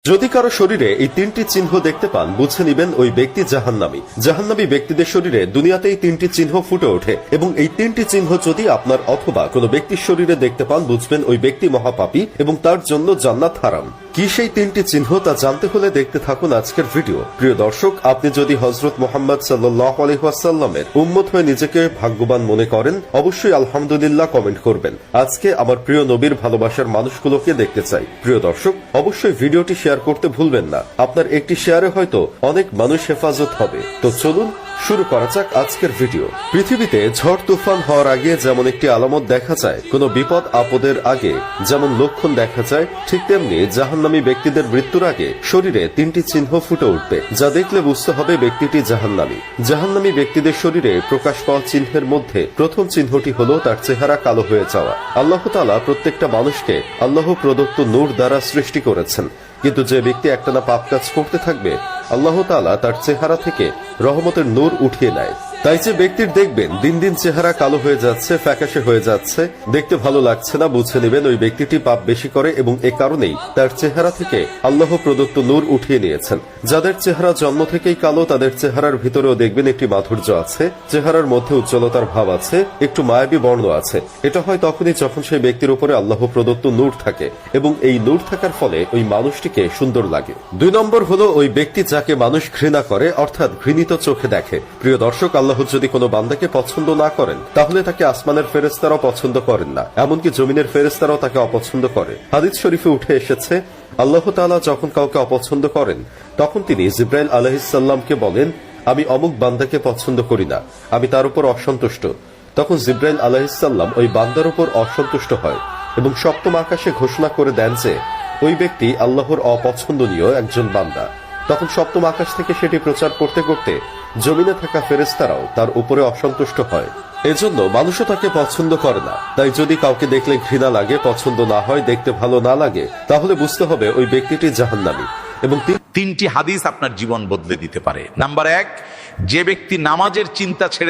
যদি কারো শরীরে এই তিনটি চিহ্ন দেখতে পান বুঝে নিবেন ওই ব্যক্তি জাহান্নামী। জাহান্নামী ব্যক্তিদের শরীরে দুনিয়াতেই তিনটি চিহ্ন ফুটে ওঠে এবং এই তিনটি চিহ্ন যদি আপনার অথবা কোনো ব্যক্তির শরীরে দেখতে পান বুঝবেন ওই ব্যক্তি মহাপাপী এবং তার জন্য জান্নাত হারাম। কি সেই তিনটি চিহ্ন তা জানতে হলে দেখতে থাকুন আজকের ভিডিও। প্রিয় দর্শক, আপনি যদি হযরত মুহাম্মদ সাল্লাল্লাহু আলাইহি ওয়াসাল্লামের উম্মত হয়ে নিজেকে ভাগ্যবান মনে করেন অবশ্যই আলহামদুলিল্লাহ কমেন্ট করবেন। আজকে আমার প্রিয় নবীর ভালোবাসার মানুষগুলোকে দেখতে চাই। প্রিয় দর্শক, অবশ্যই ভিডিওটি শেয়ার করতে ভুলবেন না। আপনার একটি শেয়ারে হয়তো অনেক মানুষ হেফাজত হবে। তো চলুন শুরু করা যাক আজকের ভিডিও। পৃথিবীতে ঝড় তুফান হওয়ার আগে যেমন একটি আলামত দেখা যায়, কোনো বিপদ আপদের আগে যেমন লক্ষণ দেখা যায়, ঠিক তেমনি জাহান্নামী ব্যক্তিদের মৃত্যুর আগে শরীরে তিনটি চিহ্ন ফুটে উঠবে, যা দেখলে বুঝতে হবে ব্যক্তিটি জাহান্নামী। জাহান্নামী ব্যক্তিদের শরীরে প্রকাশ পাওয়া চিহ্নের মধ্যে প্রথম চিহ্নটি হলো তার চেহারা কালো হয়ে যাওয়া। আল্লাহ তাআলা প্রত্যেকটা মানুষকে আল্লাহ প্রদত্ত নূর দ্বারা সৃষ্টি করেছেন, কিন্তু যে ব্যক্তি একটানা পাপ কাজ করতে থাকবে আল্লাহ তাআলা তার চেহারা থেকে রহমতের নূর উঠিয়ে নেয়। তাই যে ব্যক্তির দেখবেন দিন দিন চেহারা কালো হয়ে যাচ্ছে, ফ্যাকাশে হয়ে যাচ্ছে, দেখতে ভালো লাগছে না, বুঝে নেবেন ওই ব্যক্তিটি পাপ বেশি করে এবং এ কারণেই তার চেহারা থেকে আল্লাহ প্রদত্ত নূর উঠিয়ে নিয়েছেন। যাদের চেহারা জন্ম থেকেই কালো তাদের চেহারার ভিতরেও দেখবেন একটি মাধুর্য আছে, চেহারার মধ্যে উজ্জ্বলতার ভাব আছে, একটু মায়াবী বর্ণ আছে। এটা হয় তখনই যখন সেই ব্যক্তির উপরে আল্লাহ প্রদত্ত নূর থাকে এবং এই নূর থাকার ফলে ওই মানুষটিকে সুন্দর লাগে। 2 নম্বর হলো ওই ব্যক্তি যাকে মানুষ ঘৃণা করে, অর্থাৎ ঘৃণিত চোখে দেখে। প্রিয় দর্শক, আল্লাহ যদি কোনো বান্দাকে পছন্দ না করেন তাহলে তাকে আসমানের ফেরেশতারাও পছন্দ করেন না, এমনকি জমিনের ফেরেশতারাও তাকে অপছন্দ করে। হাদিস শরীফে উঠে এসেছে, আল্লাহ তাআলা যখন কাউকে অপছন্দ করেন তখন তিনি জিবরাইল আলাইহিস সালামকে বলেন, আমি অমুক বান্দাকে পছন্দ করি না, আমি তার উপর অসন্তুষ্ট। তখন জিবরাইল আলাইহিস সালাম ওই বান্দার উপর অসন্তুষ্ট হয় এবং সপ্তম আকাশে ঘোষণা করে দেন যে ওই ব্যক্তি আল্লাহর অপছন্দনীয় একজন বান্দা। তখন সপ্তম আকাশ থেকে সেটি প্রচার করতে করতে জমিনে থাকা ফেরেশতারাও তার উপরে অসন্তুষ্ট হয়। এজন্য মানুষও তাকে পছন্দ করে না। তাই যদি কাউকে দেখলে ঘৃণা লাগে, পছন্দ না হয়, দেখতে ভালো না লাগে, তাহলে বুঝতে হবে ওই ব্যক্তিটি জাহান্নামী। এবং তিনটি হাদিস আপনার জীবন বদলে দিতে পারে। নাম্বার 1, যে ব্যক্তি নামাজের চিন্তা ছেড়ে